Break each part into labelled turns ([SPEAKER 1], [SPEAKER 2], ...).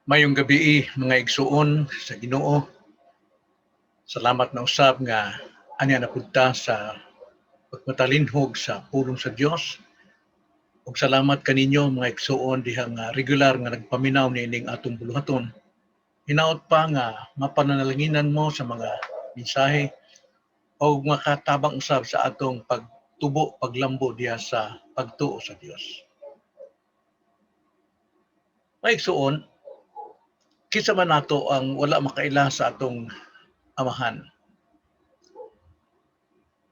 [SPEAKER 1] Mayong gabi mga igsuon sa Ginoo. Salamat na usab nga anya napunta sa pagmatalinhog sa pulong sa Dios. Ug salamat kaninyo mga igsuon dihang regular nga nagpaminaw niining atong buluhaton. Hinaot pa nga mapananalanginan mo sa mga mensahe o makatabang usab sa atong pagtubo, paglambo diha sa pagtuo sa Dios. Mga igsuon, kinsa man nato ang wala makaila sa atong amahan.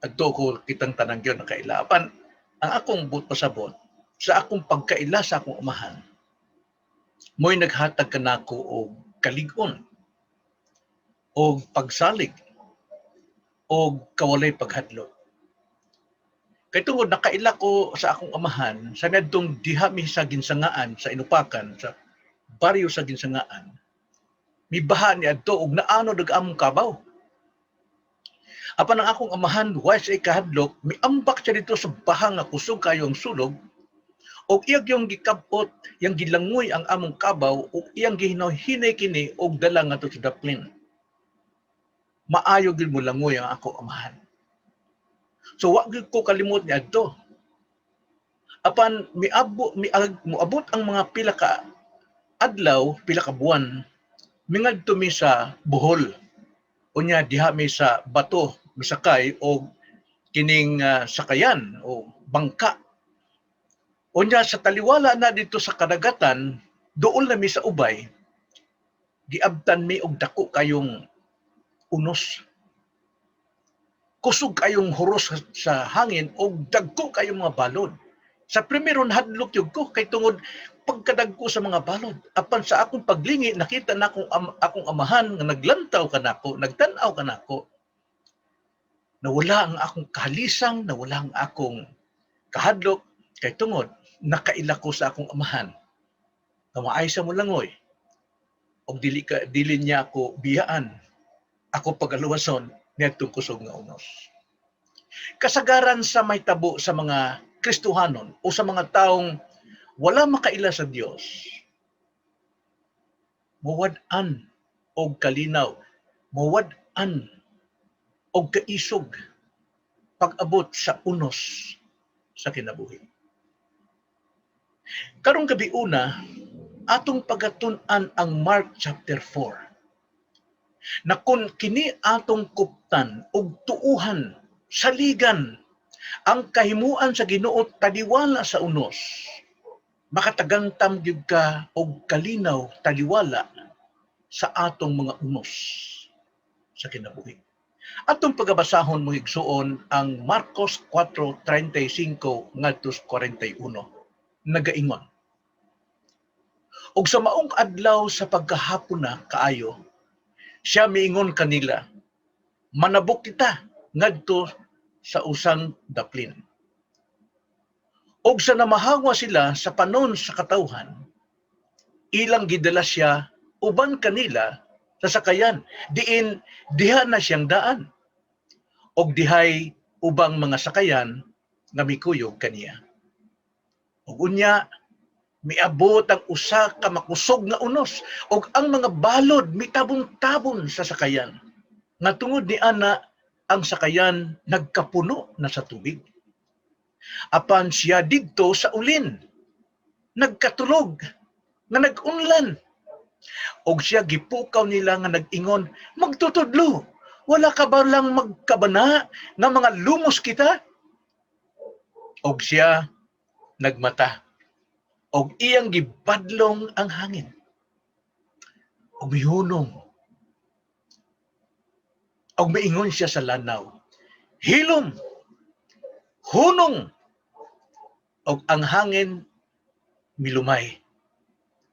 [SPEAKER 1] Adto ko kitang tanang yun nakailapan. Ang akong pasabot sa akong pagkaila sa akong amahan, mo'y naghatag kanako og kalig-on, og pagsalig, og kawalay paghadlok. Kay tungod nakaila ko sa akong amahan sa ngadtong diha mi sa ginsangaan sa Inupakan, sa baryo sa ginsangaan. Mibaha ni adto og naano dag among kabaw. Apan ang akong amahan, why sa ikahadlok, miambak siya dito sa bahang nga kusog kayo ang sulog, o iyag yung gikabot, yung gilangoy ang among kabaw, o iyang gihinaw-hinay kini, o dala nga to sa daplin. Maayo gid mo langoy ang akong amahan. So, wag ko kalimot ni adto. Apan, muabot ang mga pila ka adlaw, pila ka buwan, mingadto mi sa Bohol. Unya, diha mi sa bato, misakay o kining sakayan o bangka. Unya sa taliwala na dito sa kadagatan, dool na mi sa ubay, giabtan mi og dako kayong unos. Kusog kayong huros sa hangin og dagko kayong mga balod. Sa primeron hadlok yun ko, kay tungod pagkadagko sa mga balod. Apan sa akong paglingi, nakita na akong amahan nga naglantaw kanako, nagtanaw kanako. Nawala ang akong kahalisang, nawala ang akong kahadlok, kay tungod, nakaila ko sa akong amahan. Kamaay sa mulangoy, o dili niya ako biyaan, ako pagaluwason, niyadtong kusog nga unos. Kasagaran sa may tabo sa mga Kristohanon o sa mga taong wala makaila sa Dios, mawad-an og kalinaw, mawad-an og kaisog pag-abot sa unos sa kinabuhi. Karong gabi una, atong pagatun-an ang Mark chapter 4. Na kung kini atong kuptan og tuuhan, saligan, ang kahimuan sa Ginoo taliwala sa unos, makatagantam gyud ka og kalinaw taliwala sa atong mga unos sa kinabuhi. Atong pagabasahon mga igsuon ang Marcos 4:35 ngadto 41. Nagaingon. Og sa maong adlaw sa pagkahapon na kaayo, siya miingon kanila, manabok kita ngadto sa usang daplin. Og sa namahangwa sila sa panon sa katawhan, ilang gidala siya uban kanila sa sakayan, diha na siyang daan. Og dihay ubang mga sakayan nga mikuyog kaniya. Og unya, miabot ang usa ka makusog nga unos, og ang mga balod mitabon-tabon sa sakayan. Nga tungod ni ana, ang sakayan nagkapuno na sa tubig. Apan siya didto sa ulin, nagkatulog, nga nagunlan. Og siya gipukaw nila nga nag-ingon, magtutudlo, wala ka ba lang magkabana nga mga lumos kita? Og siya nagmata, og iyang gibadlong ang hangin. Og mihunong, og miingon siya sa lanaw, hilom, hunong, og ang hangin milumay,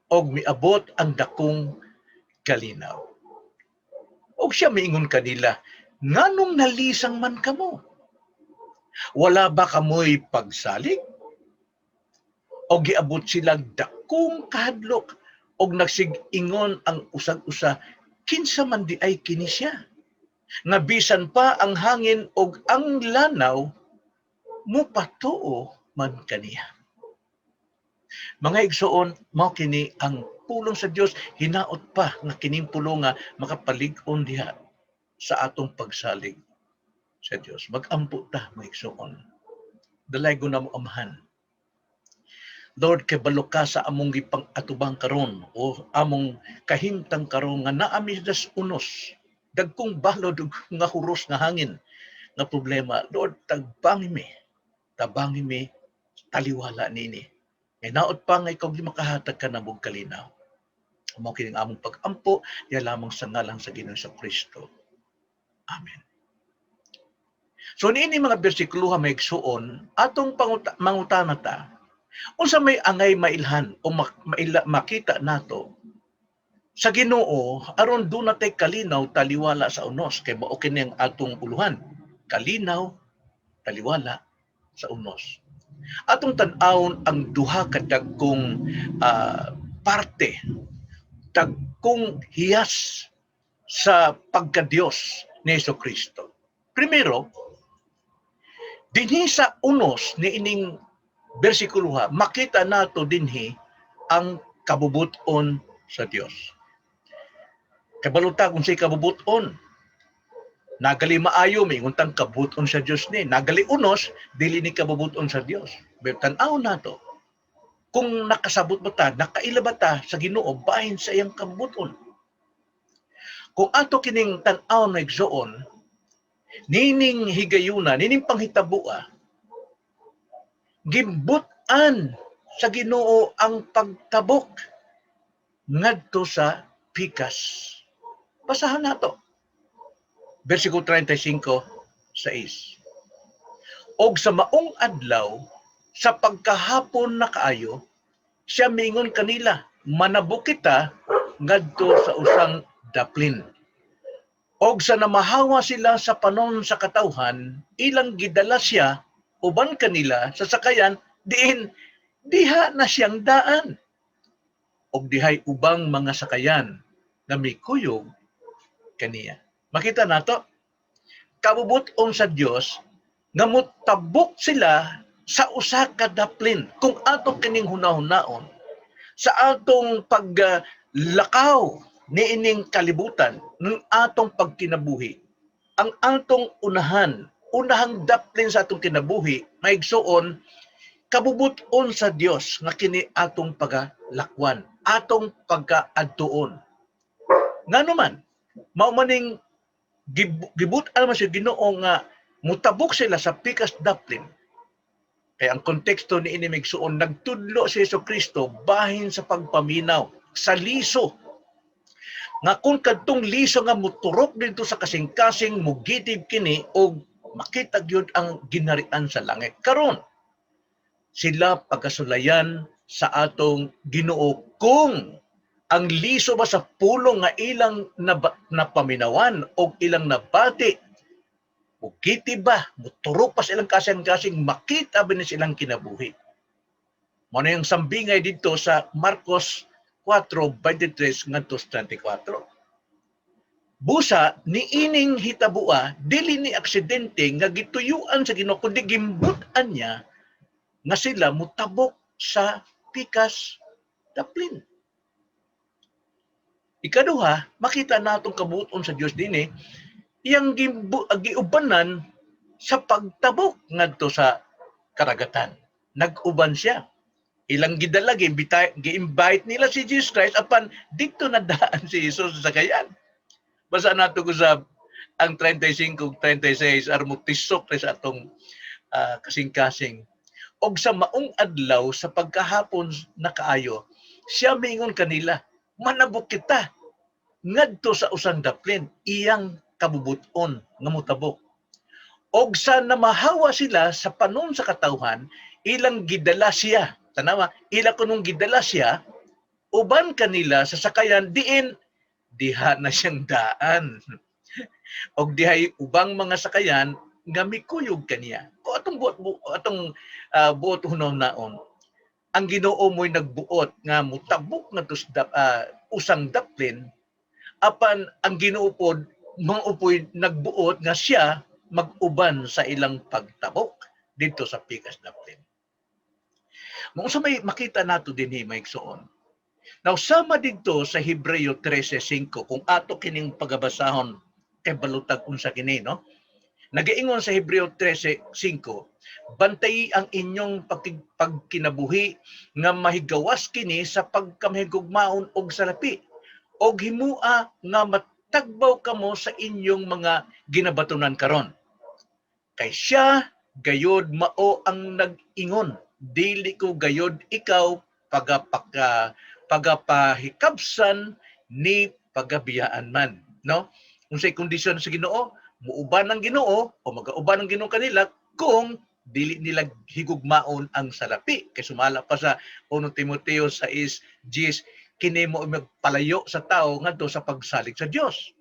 [SPEAKER 1] og miabot ang dakong kalinaw. Og siya miingon kanila, nganong nalisang man kamo? Wala ba kamoy pagsalig? Og giabot sila dakong kahadlok, og nagsig-ingon ang usag-usa, kinsa man di ay kini siya? Nga bisan pa ang hangin og ang lanaw, mupatuo man kaniya. Mga igsuon, mao kini ang pulong sa Dios hinaot pa nga kining pulong nga makapalig-on diha sa atong pagsalig sa Dios. Mag-ampo ta maigsoon. Dalay ko na mo amahan. Lord, kay balo ka sa among gipang-atubang karon o among kahimtang karon nga naami das unos. Dagkong balod nga huros nga hangin nga problema. Lord, tabangi mi, taliwala nini. Ngay naot pa nga ikaw makahatag ka na mong kalinaw. Mao kining among pag-ampo, ya lamang sa ngalan sa Ginoong Kristo. Amen. So niini mga bersikulo ha maigsuon, atong mangutana ta, unsa may angay mailhan o makita nato sa Ginoo aron do natay kalinaw taliwala sa unos kay mao kini ang atong uluhan. Kalinaw, taliwala sa unos. Atong tan-awon ang duha ka dagkong parte, dagkong hiyas sa pagka-Dios ni Jesucristo. Primero, dinhi sa unos ni ining bersikulo ha, makita nato dinhi ang kabubuton sa Dios. Kabaluta kung say kabubuton, nagali maayo may nguntang kabubuton sa Dios ni, nagali unos dili ni kabubuton sa Dios. Pero tan-aw nato kung nakasabot ba ta, nakaila ba ta sa Ginoo bahin sa iyang kabubuton. Kung ato kining tan-aw na igsoon, nining higayuna, nining panghitabua, gimbutan sa Ginoo ang pagtabok ngadto sa pikas. Basahan nato. Versikulo 35:6. Og sa maong adlaw, sa pagkahapon na kaayo, siya mingon kanila, manabok kita ngadto sa usang daplin. Og sa namahawa sila sa panon sa katawhan, ilang gidala siya uban kanila sa sakayan diin diha na siyang daan. Og dihay ubang mga sakayan na mikuyog kaniya. Makita nato, kabubuton sa Dios nga motabok sila sa usa ka daplin. Kung ato kining hunahon-naon sa atong paglakaw niining kalibutan, ng atong pagkinabuhi, ang atong unahang daplin sa atong kinabuhi, maigsuon, kabubuton sa Dios nga kini atong pagalakwan, atong pagkaadtuon. Nganuman, mao maning gibutan man siya Ginoo nga mutabok sila sa pikas daplin. Kaya ang konteksto ni ini migsuon, nagtudlo si Jesucristo bahin sa pagpaminaw sa liso. Nga kung kadtong liso nga muturok dito sa kasing-kasing mugitib kini og makita gyud ang ginarian sa langit. Karon sila pagkasulayan sa atong Ginoo kung ang liso ba sa pulong nga ilang napaminawan o ilang nabati, mugitib ba, muturok pa silang kasing-kasing, makita ba ni silang kinabuhi. Mano yung sambingay dito sa Marcos 4:23 ngadto 24. Busa ni ining hitabua dili ni aksidente nga gituyuan sa Ginoo kundi gimbutan niya nga sila mutabok sa pikas daplin. Ikaduha, makita natong kabuton sa Dios dinhi iyang giubanan sa pagtabok ngadto sa karagatan. Nag-uban siya. Ilang gidala, gi-invite nila si Jesus Christ apan dito nadaan si Jesus sa kayan. Basa nato ko sa ang 35-36 armutisok sa atong kasing-kasing. Og sa maong adlaw sa pagkahapon na kaayo, siya mingon kanila, manabok kita ngadto sa usang daplin, iyang kabubuton nga mutabok. Og sa namahawa sila sa panon sa katawhan, ilang gidala siya. Tanawa, ila kunong gidala siya, uban kanila sa sakayan diin, diha na siyang daan. Og dihay ubang mga sakayan nga mikuyog kaniya. O atong buot hunahon-naon, ang Ginoo mo'y nagbuot nga mutabok nga usang daplin, apan ang Ginoo pod maupoy nagbuot nga siya mag-uban sa ilang pagtabok dito sa pikas daplin. Kung sa may makita nato dinhi maigsoon, Now, sama dito sa Hebreo 13:5, kung ato kining pagabasahon kay balutag unsa kini, no? Nagaingon sa Hebreo 13:5, bantay ang inyong pagkinabuhi nga mahigawas kini sa pagkamahigugmaon og salapi, og himua nga matagbaw kamo sa inyong mga ginabatunan karon. Kay siya gayod mao ang nag-ingon, dili ko gayod ikaw pagapahikabsan ni pagabiyaan man, no? Unsay kondisyon sa Ginoo, muuban ang Ginoo o magauban ang Ginoo kanila kung dili nila higugmaon ang salapi. Kay sumala pa sa 1 Timoteo 6:10, kini mo magpalayo sa tao ngadto sa pagsalig sa Dios.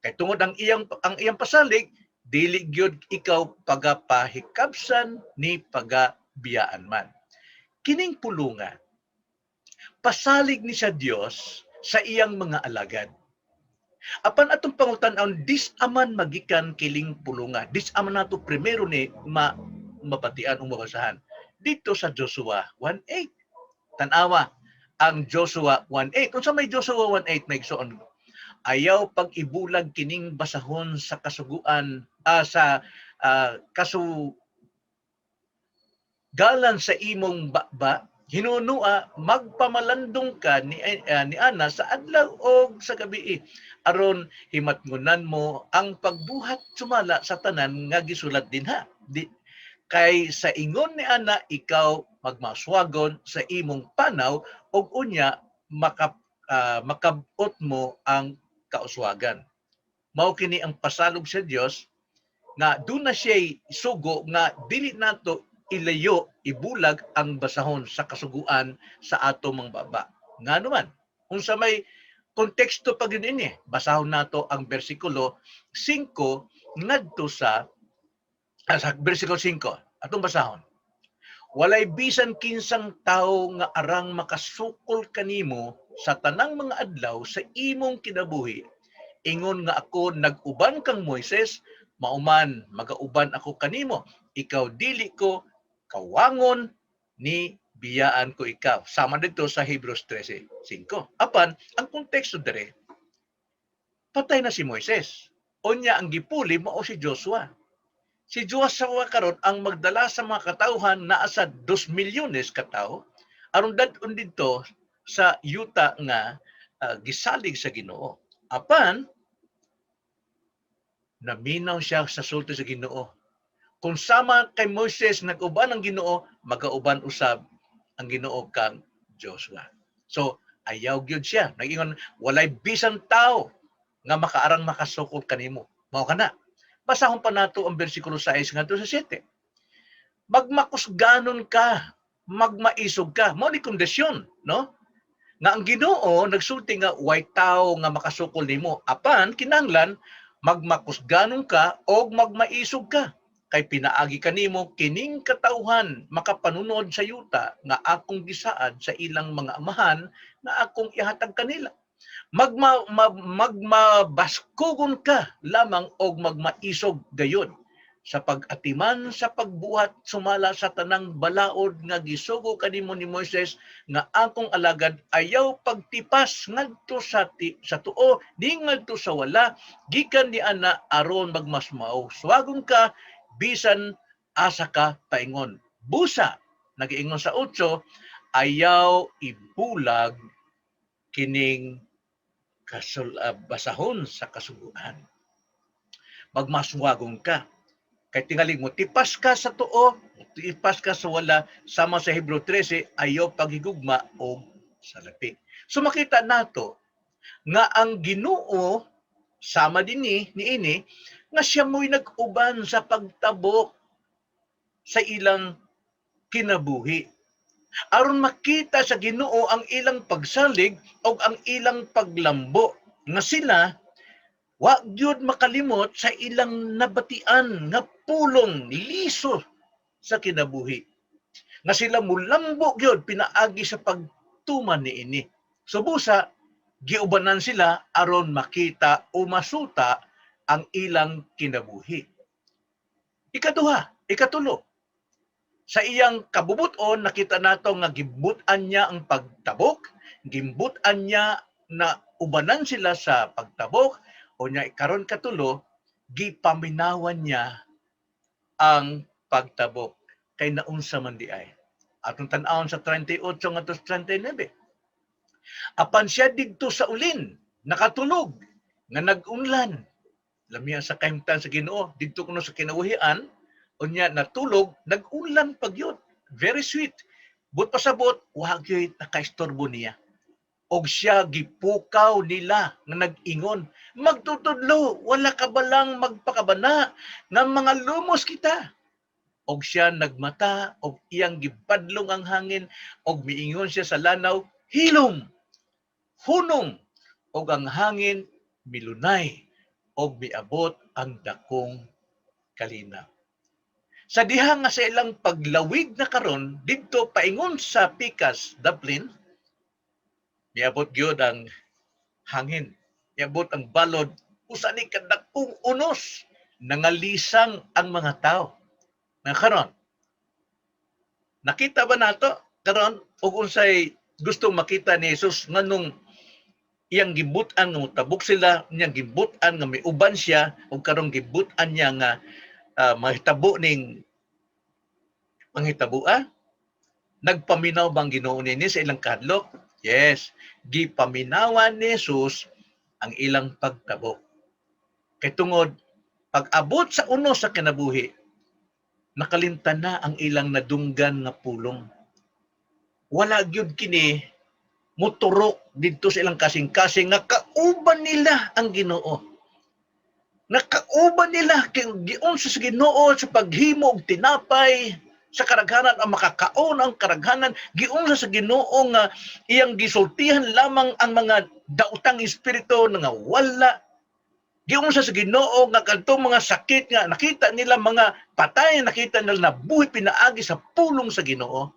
[SPEAKER 1] Kay tungod ang iyang pasalig, dili gyud ikaw pagapahikabsan ni pagabiyaan man. Kining pulungan, pasalig ni sa Dios sa iyang mga alagad. Apan atong pangutan-on, disaman magikan kiling pulungan. Disaman nato primero ni mabatian o mabasahan. Dito sa Joshua 1:8. Tanawa ang Joshua 1:8. Kung sa may Joshua 1:8 may igsoon, ayaw pag-ibulag kining basahon sa kasuguan kasugalan sa imong baba, hinunua magpamalandong ka ni ana sa adlaw og sa gabi, aron himatngunan mo ang pagbuhat sumala sa tanan nga gisulat dinha. Kay sa ingon ni ana ikaw magmaswagon sa imong panaw og unya makabot mo ang kauswagan. Mao kini ang pasalog sa Dios nga doon na siya sugo nga dili nato ilayo, ibulag ang basahon sa kasuguan sa ato mga baba. Nga naman, kung sa may konteksto pa yun ini, basahon nato ang versikulo 5 ngadto sa versikulo 5. Atong basahon. Walay bisan kinsang tawo nga arang makasukol kanimo sa tanang mga adlaw sa imong kinabuhi. Ingon nga ako nag-uban kang Moises, mauman magauban ako kanimo. Ikaw dili ko kawangon ni biyaan ko ikaw. Sama dito sa Hebrews 13:5. Apan ang konteksto dire, patay na si Moises. Unya ang gipuli mao si Joshua. Si Joshua karon ang magdala sa mga katawhan naa sa 2 milyones ka tawo aron dadon dito sa yuta nga gisalig sa Ginoo. Apan naminaw siya sa sulti sa Ginoo. Kung sama kay Moses nag-uban ang Ginoo, magauban usab ang Ginoo kang Joshua. So ayaw gyud siya. Nag-ingon walay bisan tawo nga makaarang makasukol kanimo. Mao kana. Basahon pa nato ang bersikulo 6 ngadto sa 7. Magmakusganon ka, magmaisog ka. Mao ni kondisyon, no? Nga ang Ginoo nagsulti nga way tawo nga makasukol nimo. Apan kinahanglan magmakusganon ka o magmaisog ka. Kay pinaagi kanimo kining katawhan makapanunod sa yuta nga akong gisaad sa ilang mga amahan na akong ihatag kanila. Magmabaskugon ka lamang og magmaisog gayon sa pag-atiman sa pagbuhat sumala sa tanang balaod nga gisugo kanimo ni Moises nga akong alagad, ayaw pagtipas ngadto sa tuo di ngadto sa wala gikan ni ana aron magmasmao. Suwagon ka bisan asa ka paingon. Busa nagiingon sa 8, ayaw ibulag kining basahon sa kasuguan. Magmaswagong ka. Kay tingaling mo, tipas ka sa tuo, tipas ka sa wala, sama sa Hebreo 13, ayaw paghigugma o salapi. So makita nato nga ang Ginoo sama din ni ini nga siya mo'y nag-uban sa pagtabok sa ilang kinabuhi. Aron makita sa Ginoo ang ilang pagsalig o ang ilang paglambo nga sila wa gyud makalimot sa ilang nabatian nga pulong liso sa kinabuhi. Nga sila mulambo gyud pinaagi sa pagtuman niini. So busa giubanan sila aron makita o masuta ang ilang kinabuhi. Ikatulo, sa iyang kabubuton nakita nato nga gibutan niya ang pagtabok, Gimbutan niya na ubanan sila sa pagtabok o niya karon katulo, gipaminawan niya ang pagtabok kay naunsa man di ay. Atong tan-awon sa 38 ngadto sa 39. Apan siya didto sa ulin, nakatulog, nga nag-unlan. Lamiya sa kahimtang sa Ginoo, didto kuno sa kinabuhian, unya natulog, nag-unlan pagyud. Very sweet. But pasabot, wag yoy nakaistorbo niya. Og siya gipukaw nila nga nag-ingon, magtutudlo, wala ka balang magpakabana nga mga lumos kita. Og siya nagmata, og iyang gipadlong ang hangin, og miingon siya sa lanaw, hilom, hunong, og ang hangin milunay, og miabot ang dakong kalinaw. Sa diha nga sa ilang paglawig na karon didto paingon sa Pikas, Dublin, miabot gyud ang hangin, miabot ang balod, usa ni kadakong unos, nangalisang ang mga tao. Na karon, nakita ba nato karon ug unsay gustong makita ni Jesus nganong iyang gibutan nga mutabok sila, niyang gibutan nga may uban siya ug karong gibutan niya nga mahitabo ning panghitabo. Nagpaminaw bang Ginoo nini sa ilang kadlok? Yes, gipaminawan ni Jesus ang ilang pagtabok. Kay tungod pag-abot sa unos sa kinabuhi, nakalimtan na ang ilang nadunggan nga pulong. Wala gyud kini muturok didto sa ilang kasing-kasing nga kauban nila ang Ginoo. Nakauban nila kay giunsa sa Ginoo sa paghimo og tinapay sa karaghanan ang makakaon ang karaghanan, giunsa sa Ginoo nga iyang gisultihan lamang ang mga daotang espiritu nga wala. Giunsa sa Ginoo nga kadtong mga sakit nga nakita nila mga patay, nakita nila nabuhi pinaagi sa pulong sa Ginoo.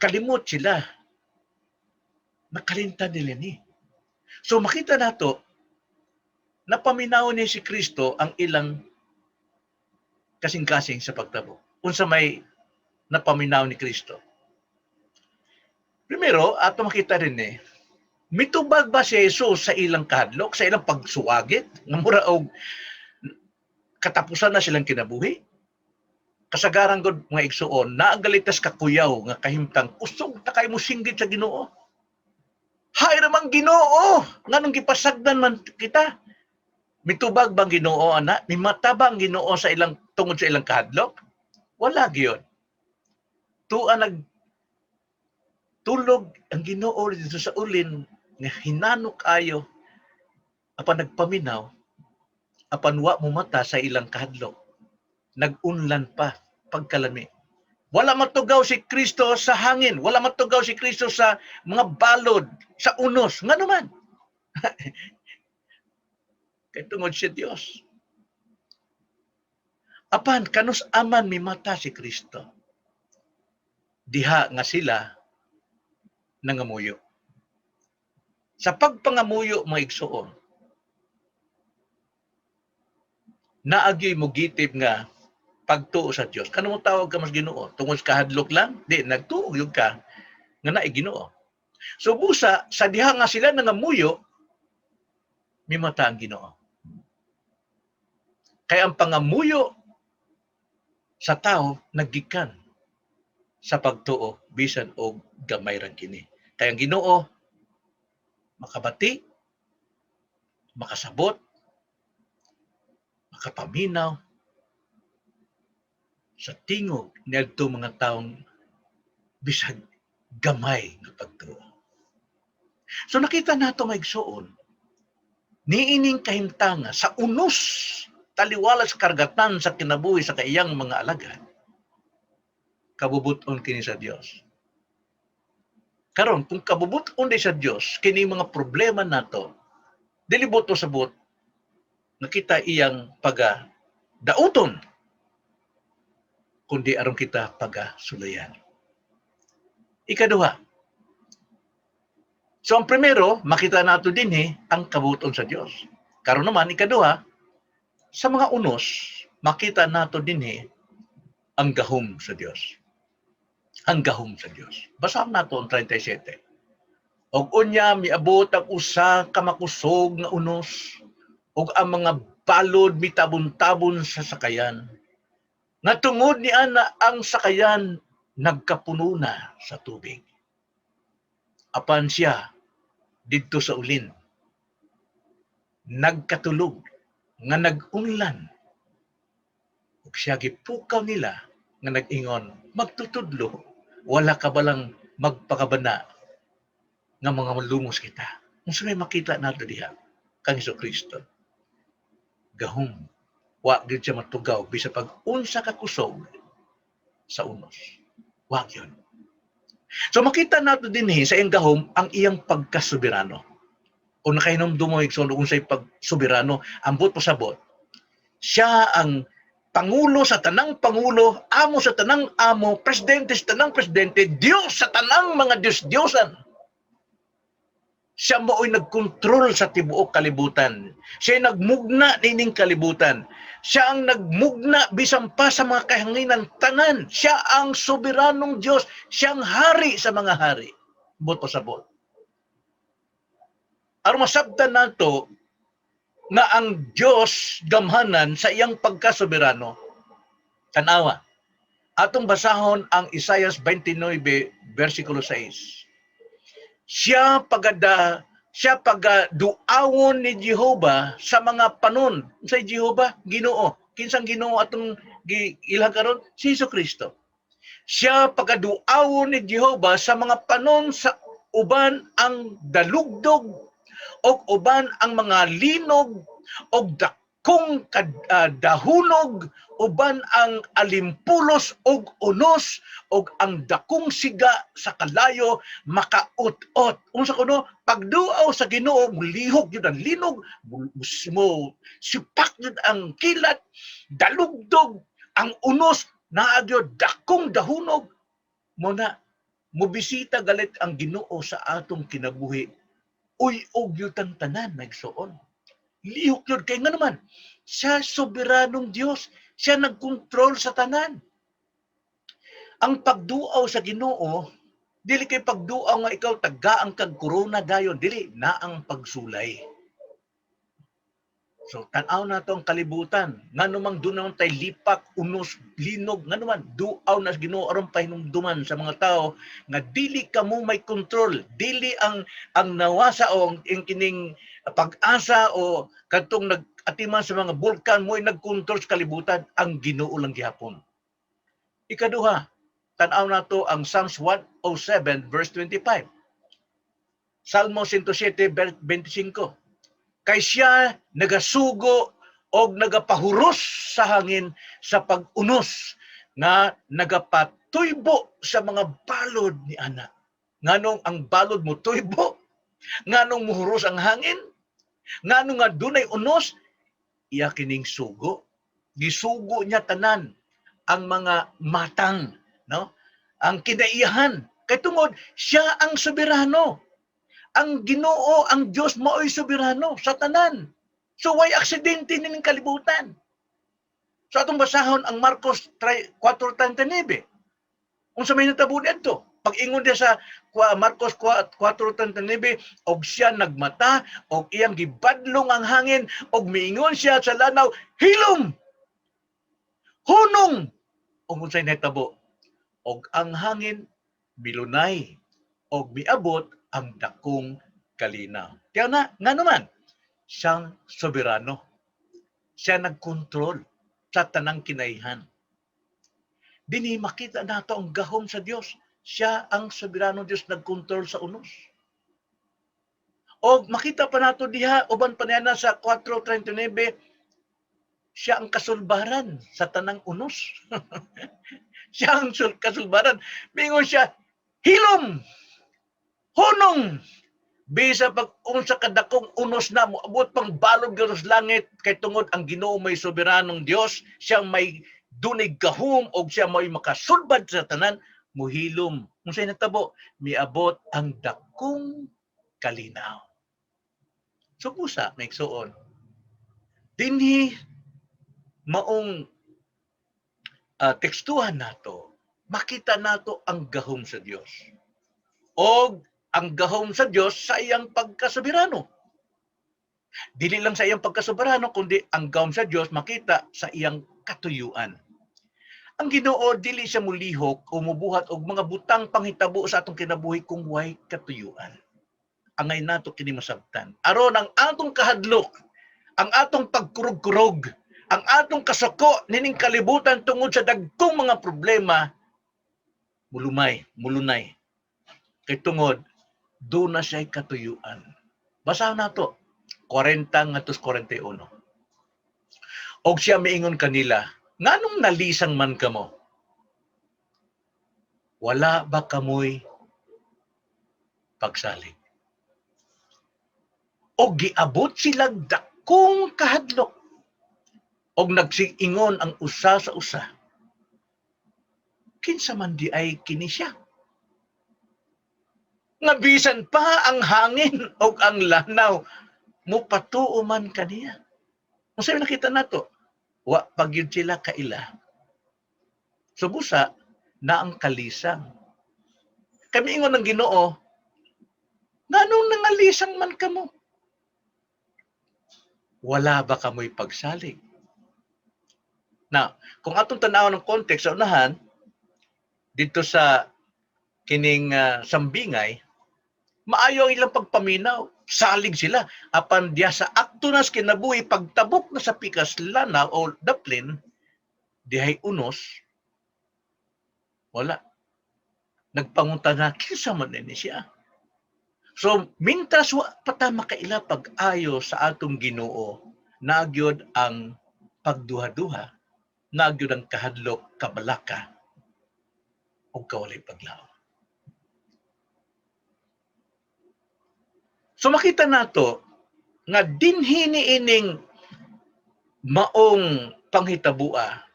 [SPEAKER 1] Kalimot sila. Nakalimtan nila ni. So makita nato napaminaw ni si Kristo ang ilang kasing-kasing sa pagtabo. Unsa may napaminaw ni Kristo. Primero, ato makita rin mitubag ba si Jesus sa ilang kadlok, sa ilang pagsuwagit, nga mura og katapusan na silang kinabuhi? Kasagaran gud mga igsuon, naagalitas kakuyaw nga kahimtang kusog ta kay mo singgit sa Ginoo. Hay ramang Ginoo, nganong gipasagdan man kita? Mitubag bang Ginoo ana? Mimata bang Ginoo sa ilang tungod sa ilang kadlok? Wala gyud. Tuan nagtulog ang Ginoo dito sa ulin nga hinanok ayo apan nagpaminaw apan wa mo mata sa ilang kahadlok, nag-unlan pa pagkalami. Wala matugaw si Kristo sa hangin, wala matugaw si Kristo sa mga balod, sa unos, nga naman. Kay tungod si Dios. Apan kanus aman mi mata si Kristo. Diha nga sila nangamuyo. Sa pagpangamuyo mga igsuon, naagyoy mo gitib nga pagtuo sa Dios. Kano mo tawag ka mas Ginoo? Tungod sa kahadlok lang? Di, nagtuo yung ka nga naay Ginoo. So busa, sa diha nga sila nangamuyo, may mata ang Ginoo. Kaya ang pangamuyo sa tao naggikan sa pagtuo bisan og gamay ra kini. Kaya ang Ginoo makabati, makasabot, makapaminaw sa tingog niadto mga taong bisag gamay nga pagtuo. So nakita nato maigsuon, niining kahimtanga sa unos taliwala sa kargatan sa kinabuhi sa kaiyang mga alagad, kabubuton kini sa Dios. Karon kung kabubuton di sa Dios kini mga problema nato, dili buto sabot nakita iyang dauton kundi aron kita pagasulayan. Ikaduha. So ang primero, makita nato din ang kabuton sa Dios. Karon naman ikaduha, sa mga unos, makita nato din ang gahom sa Dios. ang gahom sa Dios. Basahan nato ang 37. Og unya miabot ang usa ka makusog nga unos ug ang mga balod mitabon-tabon sa sakayan. Nga tungod ni ana ang sakayan nagkapuno na sa tubig. Apan siya didto sa ulin nagkatulog nga nag-unlan ug siya gipukaw nila nga nag-ingon magtutudlo wala ka balang magpakabana nga mga malumos kita. Unsa may makita nato diha kang Hesukristo? Gahom. Wa gyud siya matugaw bisan pag unsa ka kusog sa unos. Wa gyud. So makita nato dinhi sa iyang gahom ang iyang pagkasoberano. Kung nakahinomdum mo igsoon unsay pagsoberano, ambot po sabot. Siya ang pangulo sa tanang pangulo, amo sa tanang amo, presidente sa tanang presidente, Dios sa tanang mga Diyos-Diyosan. Siya mao'y nagkontrol sa tibuok kalibutan. Siya nagmugna nining kalibutan. Siya ang nagmugna bisan pa sa mga kahanginan tanan. Siya ang soberanong Diyos. Siya ang hari sa mga hari. Bot pasabot. Aron masabtan nato nga ang Diyos gamhanan sa iyang pagkasoberano. Tanawa. Atong basahon ang Isaiah 29 versikulo 6. Siya pagaduawon ni Jehova sa mga panon sa Jehova Ginoo. Kinsang Ginoo atong ilhag karon? Si Hesukristo. Siya pagaduawon ni Jehova sa mga panon sa uban ang dalugdog o uban ang mga linog o dakong dahunog uban ang alimpulos og unos og ang dakong siga sa kalayo makaut-ot. Unsa kuno pagduaw sa Ginoo mulihok gyud ang linog, mo sipak gyud ang kilat, dalugdog ang unos naa gyud dakong dahunog mo na mobisita galit ang Ginoo sa atong kinabuhi. Uy-og gyud ang tanan nagsuon. Lihok yun. Kaya nga naman, siya soberanong Diyos. Siya nagkontrol sa tanan. Ang pagduaw sa Ginoo, dili kay pagduaw nga ikaw tagaan kag corona dayon, dili na ang pagsulay. So, tanaw na to ang kalibutan. Nga namang doon tay lipak, unos, linog, nga naman, duaw na Ginoo aron pahinumduman sa mga tao nga dili ka mo may control, dili ang nawasa o ang kining pag-asa o kadtong nag-atiman sa mga bulkan mo ay nag-control sa kalibutan, ang Ginoo lang gihapon. Ikaduha, tanaw na to ang Psalms 107 verse 25. Salmo 107 verse 25. Kay siya nagasugo o nagapahuros sa hangin sa pag-unos nga nagapatuybo sa mga balod ni ana. Nganong ang balod mo tuybo? Nganong muhuros ang hangin? Nganong nga dunay unos? Iya kining sugo. Gisugo niya tanan ang mga matang, no? Ang kinaiyahan. Kay tungod siya ang soberano. Ang Ginoo, ang Diyos mao'y soberano sa tanan. So, way aksidente nining kalibutan. So, atong basahon ang Marcos 4:39. Kung sa may natabo dito, pag-ingon dia sa Marcos 4:39, og siya nagmata, og iyang gibadlong ang hangin, og miingon siya sa lanaw, hilom! Hunong! Og kung sa'y natabo, og ang hangin milunay, og miabot ang dakong kalinaw. Kaya nga naman, siyang soberano. Siya nagkontrol sa tanang kinaihan. Dini makita nato ang gahom sa Dios. Siya ang soberano Dios nagkontrol sa unos. O makita pa nato diha, uban pa niya sa 4:39, siya ang kasulbaran sa tanang unos. Siya ang kasulbaran. Mingon siya, hilom! Hunong! Bisa pag unsa kadakong unos na mo abot pang balog sa langit kay tungod ang Ginoo may soberanong Dios, siya may dunay gahom og siya may makasulbad sa tanan, muhilom. Unsay natabo? Miabot ang dakong kalinaw. So busa may igsuon. Dinhi maong tekstuhan nato makita nato ang gahom sa Dios. O ang gahom sa Dios sa iyang pagkasoberano. Dili lang sa iyang pagkasoberano, kundi ang gahom sa Dios makita sa iyang katuyuan. Ang Ginoo dili siya mulihok o mubuhat og mga butang panghitabo sa atong kinabuhi kung way katuyuan. Angay nato kini masabtan. Aron ang atong kahadlok, ang atong pagkurog-kurog, ang atong kasuko nining kalibutan tungod sa dagkong mga problema, mulunay. Kay tungod, doon na siya'y katuyuan. Basahan nato, 40-41. Og siya miingon kanila, nganong nalisang man kamo? Wala ba kamoy pagsalig? Og giabot silang dakong kahadlok. Og nagsiingon ang usa sa usa. Kinsa man di ay kini siya? Nga bisan pa ang hangin o ang lanaw, mupatuo man kaniya. Kung sa'yo nakita nato, wa pagyud sila kaila. So busa, na ang kalisang. Kami ingon ng Ginoo, nganong nangalisang man kamo? Wala ba kamoy pagsalig? Now, kung atong tanaw ng context sa unahan, dito sa kining sambingay, maayo ang ilang pagpaminaw. Salig sila. Apan diya sa akto nas kinabuhi, pagtabok na sa pikas lana o daplin, dihay unos, wala. Nagpangunta na, kinsa man ni siya. So, mintas wa patama kaila pag-ayo sa atong Ginoo, nagyod ang pagduha-duha, nagyod ang kahadlok, kabalaka, o kawalay paglaom. So makita nato nga dinhi niining maong panghitabua,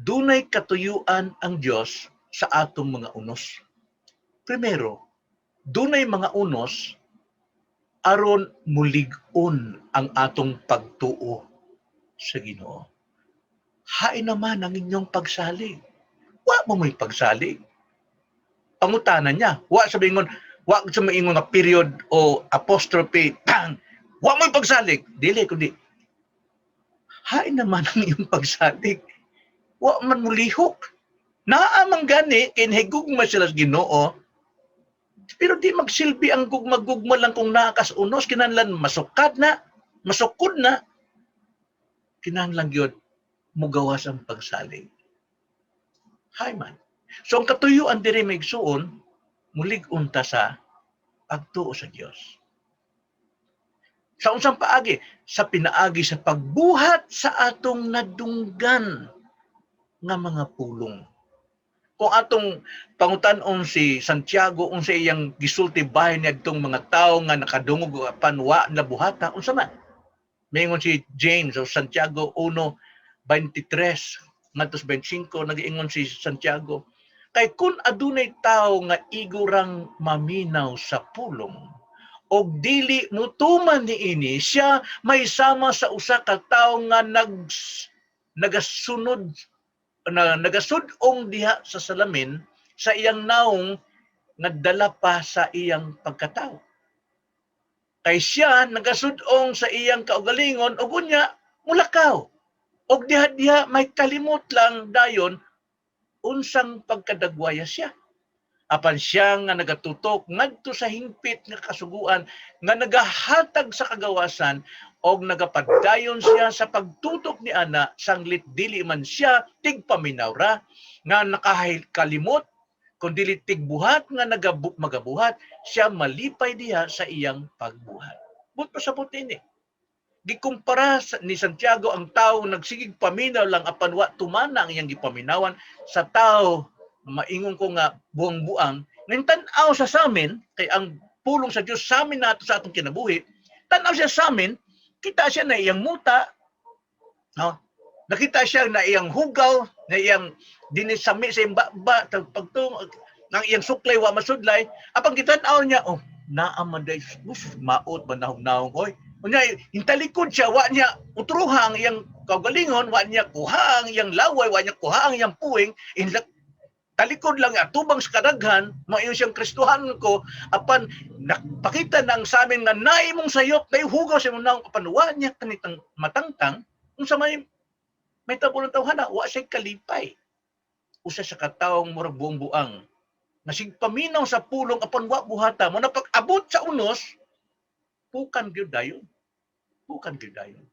[SPEAKER 1] dunay katuyuan ang Dios sa atong mga unos. Primero, dunay mga unos aron mulig-on ang atong pagtuo sa Ginoo. Hain naman ang inyong pagsalig. Wa mo may pagsalig. Pangutanan niya, wa sabihin wa sa maingon nga period o apostrophe, bang! Wa mo'y pagsalig. Dili, kundi, hain naman ang iyong pagsalig. Wa man mo lihok. Naamang gani, kinhigugma sila sa Ginoo, pero di magsilbi ang gugma-gugma lang kung naakas unos, kinahanglan masukad na, masukod na, kinahanglan yun, mugawas ang pagsalig. Hay man. So ang katuyuan diri may igsuon, mulig-on ta sa pagtuo sa Dios. Sa unsang paagi? Sa pinaagi sa pagbuhat sa atong nadunggan nga mga pulong. Kung atong pangutan-on si Santiago unsa iyang gisulti bahin niadtong mga tawo nga nakadungog apan wa nabuhata, unsa man? Mayingon si James o Santiago 1:23 ngadto 25 nagiingon si Santiago, kay kun adunay tawo nga igurang maminaw sa pulong og dili mutuman niini, siya may sama sa usa ka tawo nga nagasudong diha sa salamin sa iyang naong nga dala pa sa iyang pagkatao. Kay siya nagasudong sa iyang kaugalingon ug unya mulakaw. Og diha-diha may kalimot lang dayon unsang pagkadagwaya siya. Apan siya nga nagatutok ngadto sa hingpit nga kasuguan nga nagahatag sa kagawasan og nagapadayon siya sa pagtutok ni ana sanglit dili man siya tigpaminaw ra nga nakakalimot kun dili tigbuhat nga magabuhat, siya malipay diha sa iyang pagbuhat. Buto sa putin eh. Gikumpara ni Santiago ang tao nagsigig paminaw lang apan wa tumana ang iyang gipaminawan sa tao maingon ko nga buang-buang ning tan-aw sa samin kay ang pulong sa Dios sa amin nato sa atong kinabuhi, tan-aw siya sa amin, kita siya na iyang muta, no? Nakita siya na iyang hugaw, na iyang dinisami sa iyang pagtung ng iyang suklay wa masudlay, apang kita-aw niya, oh, naamaday, maot ba nahog-nahog, oy. Unya, hintalikod siya, wa niya utruha ang iyang kaugalingon, wa niya kuha ang iyang laway, wa niya kuha ang iyang puwing, talikod lang atubang sa kadaghan, mao siyang Kristohanon ko, apan nakpakita na ang sa amin nga naay mong sayop, naay hugaw sa imong naong kapanuwa niya kanitang matangtang, unsa may tabo ng tawhana, wa siya kalipay. Usa sa katawong murag buong buang, nga sigpaminaw sa pulong apan wa buhata, mo napag-abot sa unos, pukan gyud dayon. Pukan gyud dayon.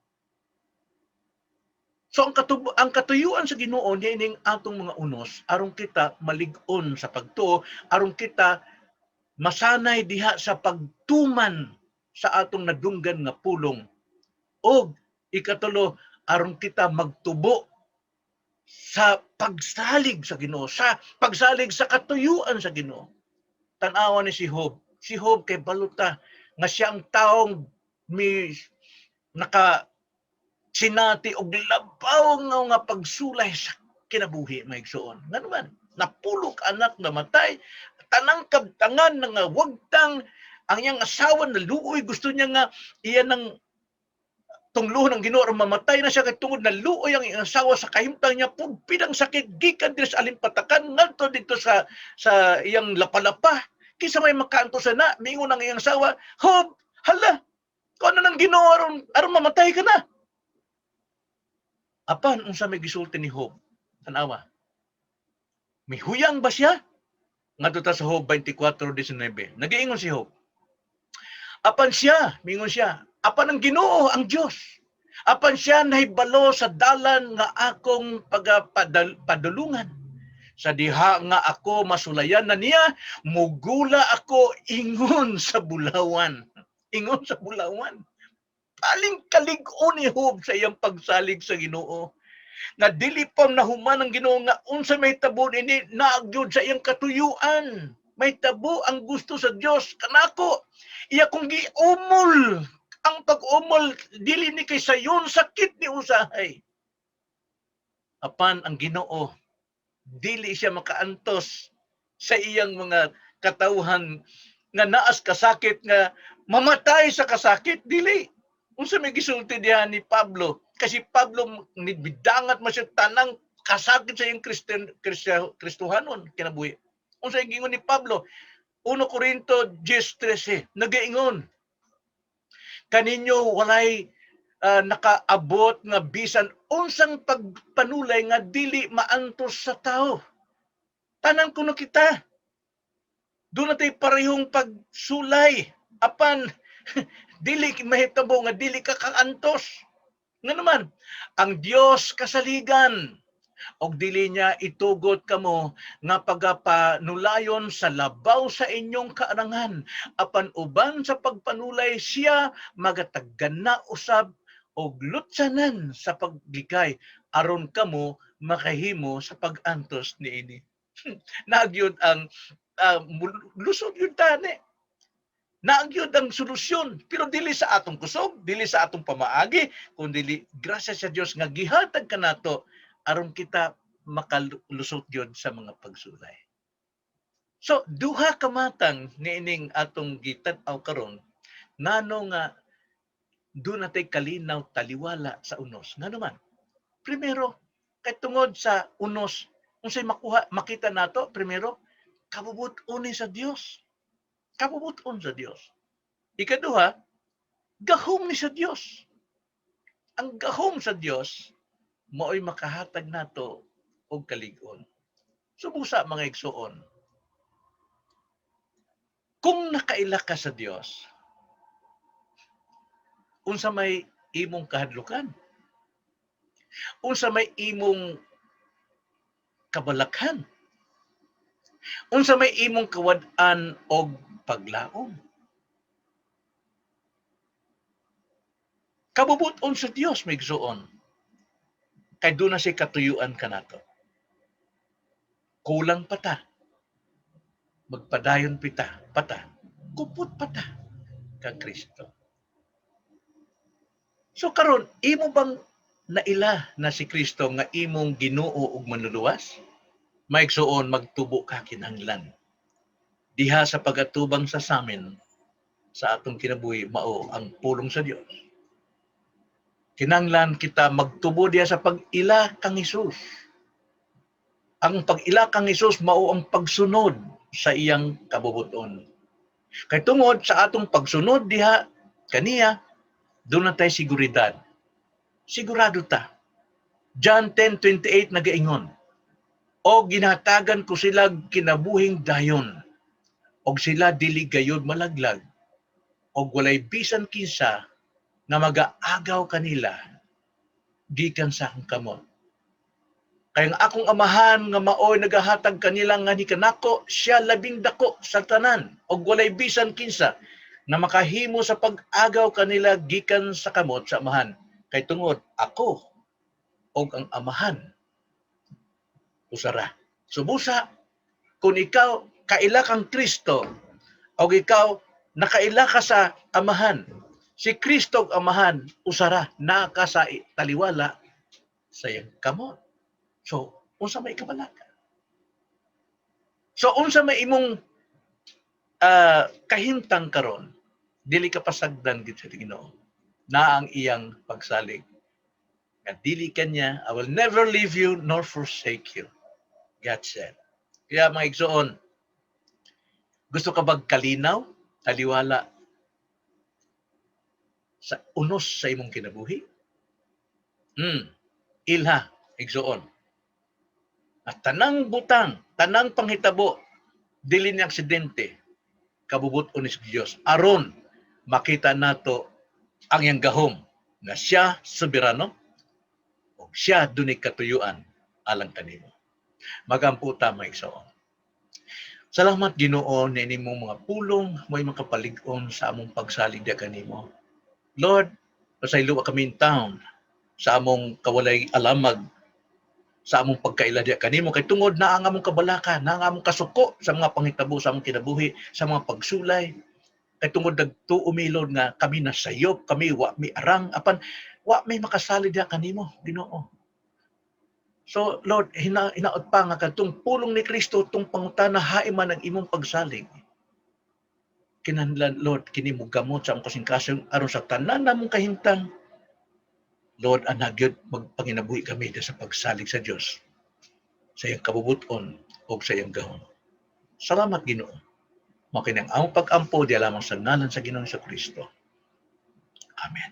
[SPEAKER 1] So ang katuyuan sa Ginoo niining atong mga unos aron kita malig-on sa pagtuo, aron kita masanay diha sa pagtuman sa atong nadunggan nga pulong. O ikatulo, aron kita magtubo sa pagsalig sa Ginoo, sa pagsalig sa katuyuan sa Ginoo. Tan-awa ni si Job. Si Job kay baluta nga siya ang taong naka sinati og labaw nga pagsulay sa kinabuhi maigsuon. Nga naman, napulok anak na matay, tanang kabtangan nga wagtang ang iyang asawa na luoy, gusto niya nga iyan ng tungluhon ng Ginoo mamatay na siya kay tungod na luoy ang iyang asawa sa kahimtang niya pugpidang sakit gikan diri sa alimpatakan ngadto dito sa iyang lapalapa. Kisa may makaanto sa na, mingon ang iyang asawa, Job, hala, kung ano nang Ginoo aron mamatay ka na. Apan, unsa may gisulti ni Job? Tanawa. May huyang ba siya? Ngadto ta sa Job 24:19. Nagiingon si Job. Apan siya, mingon siya, apan ang Ginoo ang Dios. Apan siya nahibalo sa dalan nga akong pagpadulungan. Sa diha nga ako masulayan na niya, mugula ako ingon sa bulawan. Ingon sa bulawan. Aling kalig-on ni Job sa iyang pagsalig sa Ginoo. Nga dili pa nahuman ang Ginoo nga unsa may tabo ini naagyod sa iyang katuyuan. May tabo ang gusto sa Dios kanako. Iya kung giumol ang pag-umol dili ni kay sayon sakit ni usahay. Apan ang Ginoo dili siya makaantos sa iyang mga katawhan nga naas kasakit nga mamatay sa kasakit dili. Unsa may gisulti diha ni Pablo? Kasi Pablo nibidangat man siya tanang kasakit sa iyang Kristohanon kinabuhi. Unsa ang gingon ni Pablo? 1 Corinto 10:13 nagaingon, kaninyo walay nakaabot nga bisan unsang pagpanulay nga dili maantos sa tao. Tanan kuno kita. Doon natay parehong pagsulay. Apan dili mahitabo nga dili ka kaantos. Nga naman, ang Dios kasaligan og dili niya itugot kamo nga pagapanulayon sa labaw sa inyong kaarangan. Apan uban sa pagpanulay siya magatagana usab og lutsanan sa paglikay aron kamo makahimo sa pag-antos niini. Nagyud ang lusod yun tani. Nagyud ang solusyon, pero dili sa atong kusog, dili sa atong pamaagi, kundi grasya sa Dios nga gihatag kanato aron kita makalusot yun sa mga pagsulay. So, duha ka matang niining atong gitan-aw karon, nano nga doon natay kalinaw taliwala sa unos. Nga naman, primero, kay tungod sa unos, unsay makita nato, primero, kabubuton ni sa Dios. Kabubuton sa Dios. Ikaduha, gahom ni sa Dios. Ang gahom sa Dios, mao'y makahatag nato og kalig-on. Subusa mga igsuon. Kung nakaila ka sa Dios, unsa may imong kahadlukan? Unsa may imong kabalakhan? Unsa may imong kawad-an og paglaom? Kabubuton sa Dios may igsuon. Kay doon na siya katuyuan ka nato. Kulang pata. Magpadayon pata. Kupot pata kang Kristo. So karon, imo bang naila na si Kristo nga imong Ginoo ug manluluwas? Maigsuon magtubo ka kinahanglan. Diha sa pagatubang sa samin sa atong kinabuhi mao ang pulong sa Dios. Kinahanglan kita magtubo diha sa pag-ila kang Hesus. ang pag-ila kang Hesus mao ang pagsunod sa iyang kabubuton. Kay tungod sa atong pagsunod diha kaniya, doon na tayo seguridad. Sigurado ta. John 10:28 nagaingon, o ginhatagan ko sila kinabuhing dayon, og sila dili gayud malaglag, og walay bisan kinsa nga magaagaw kanila gikan sa akong kamot. Kaya ang akong amahan nga maoy nagahatag kanila nga ni kanako, siya labing dako sa tanan, og walay bisan kinsa na makahimo sa pag-agaw kanila gikan sa kamot sa amahan. Kay tungod ako og ang amahan usara. Subusa, kung ikaw kaila kang Kristo o ikaw nakaila ka sa amahan, si Kristo og amahan usara naka sa taliwala sa iyang kamot. So, unsa may kabalaka? So, unsa may imong kahintang karon, dili ka pasagdan gid sa Ginoo na ang iyang pagsalig. Nga dili kanya, I will never leave you nor forsake you. God said. Kaya mga igsoon, gusto ka bang kalinaw, taliwala sa unos sa imong kinabuhi? Ilha, igsoon. At tanang butang, tanang panghitabo, dili ni aksidente, kabubuton ni Dios. Aron makita nato ang iyang gahom na siya soberano o siya dunay katuyuan alang kanimo. Magamputa mga igsoon. Salamat Ginoo na inimong mga pulong mo'y makapalig-on sa among pagsalig diha kanimo. Lord, pasaylo kami in town sa among kawalay alamag sa among pagkaila diha kanimo kay tungod na ang among kabalaka, na ang among kasuko sa mga panghitabo sa among kinabuhi, sa mga pagsulay. Kay tungod dagto umilod nga kami nasayop, kami wa mi arang apan wa may makasali diha kanimo, Ginoo. So Lord, hinaot pa nga kadtong pulong ni Kristo tong pangutana haiman ang imong pagsalig. Kinahanglan Lord kini mo gamot sa among kasing-kasing aron sa tanan namong kahimtang. Lord, anagyod magpanginabuhi kami sa pagsalig sa Dios, sa iyang kabubuton o sa iyang gahom. Salamat Ginoo. Mao kini ang among pag-ampo di lamang sa ngalan sa Ginoong Kristo. Amen.